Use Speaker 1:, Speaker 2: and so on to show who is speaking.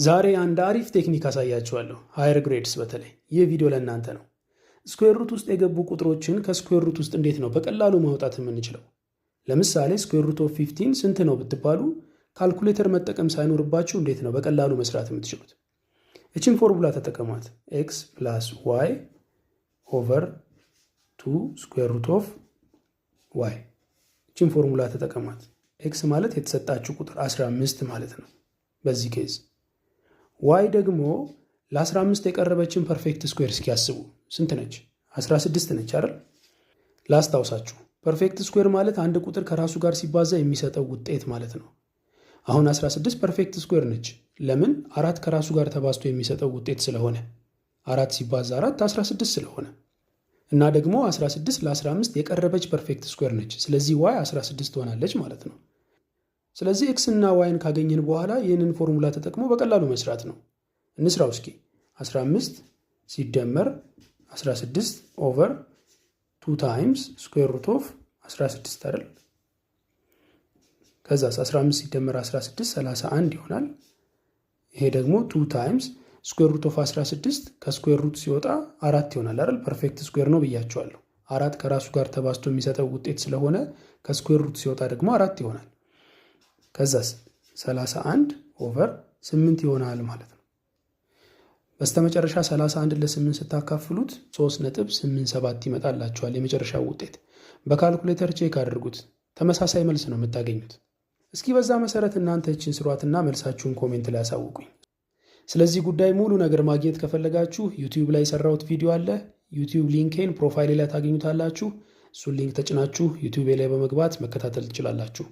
Speaker 1: ዛሬ አንድ አሪፍ ቴክኒክ አሳያችኋለሁ። ሃየር ግሬድስ በተለይ ይህ ቪዲዮ ለእናንተ ነው። ስኩዌር ሩት ውስጥ የገቡ ቁጥሮችን ከስኩዌር ሩት ውስጥ እንዴት ነው በቀላሉ ማውጣት የምንችለው? ለምሳሌ ስኩዌር ሩት ኦፍ 15 ስንት ነው ብትባሉ ካልኩሌተር መጠቀም ሳይኖርባችሁ እንዴት ነው በቀላሉ መስራት የምትችሉት? እችን ፎርሙላ ተጠቀሟት። ኤክስ ፕላስ ዋይ ኦቨር 2 ስኩዌር ሩት ኦፍ ዋይ። እችን ፎርሙላ ተጠቀሟት። ኤክስ ማለት የተሰጣችሁ ቁጥር 15 ማለት ነው በዚህ ኬዝ። ዋይ ደግሞ ለ15 የቀረበችን ፐርፌክት ስኩዌር እስኪያስቡ ስንት ነች? 16 ነች አይደል? ላስታውሳችሁ፣ ፐርፌክት ስኩዌር ማለት አንድ ቁጥር ከራሱ ጋር ሲባዛ የሚሰጠው ውጤት ማለት ነው። አሁን 16 ፐርፌክት ስኩዌር ነች። ለምን? 4 ከራሱ ጋር ተባዝቶ የሚሰጠው ውጤት ስለሆነ 4 ሲባዛ 4 16 ስለሆነ እና ደግሞ 16 ለ15 የቀረበች ፐርፌክት ስኩዌር ነች። ስለዚህ ዋይ 16 ትሆናለች ማለት ነው። ስለዚህ ኤክስ እና ዋይን ካገኘን በኋላ ይህንን ፎርሙላ ተጠቅሞ በቀላሉ መስራት ነው። እንስራው እስኪ። 15 ሲደመር 16 ኦቨር 2 ታይምስ ስኩዌር ሩት ኦፍ 16 አይደል? ከዛስ 15 ሲደመር 16 31 ይሆናል። ይሄ ደግሞ 2 ታይምስ ስኩዌር ሩት ኦፍ 16 ከስኩዌር ሩት ሲወጣ 4 ይሆናል አይደል? ፐርፌክት ስኩዌር ነው ብያቸዋለሁ። 4 ከራሱ ጋር ተባዝቶ የሚሰጠው ውጤት ስለሆነ ከስኩዌር ሩት ሲወጣ ደግሞ 4 ይሆናል። ከዛስ 31 ኦቨር 8 ይሆናል ማለት ነው። በስተመጨረሻ 31 ለ8 ስታካፍሉት 3.87 ይመጣላችኋል የመጨረሻው ውጤት። በካልኩሌተር ቼክ አድርጉት፣ ተመሳሳይ መልስ ነው የምታገኙት። እስኪ በዛ መሰረት እናንተ እችን ስሯትና መልሳችሁን ኮሜንት ላይ አሳውቁኝ። ስለዚህ ጉዳይ ሙሉ ነገር ማግኘት ከፈለጋችሁ ዩቲዩብ ላይ የሰራሁት ቪዲዮ አለ። ዩቲዩብ ሊንኬን ፕሮፋይሌ ላይ ታገኙታላችሁ። እሱን ሊንክ ተጭናችሁ ዩቲዩብ ላይ በመግባት መከታተል ትችላላችሁ።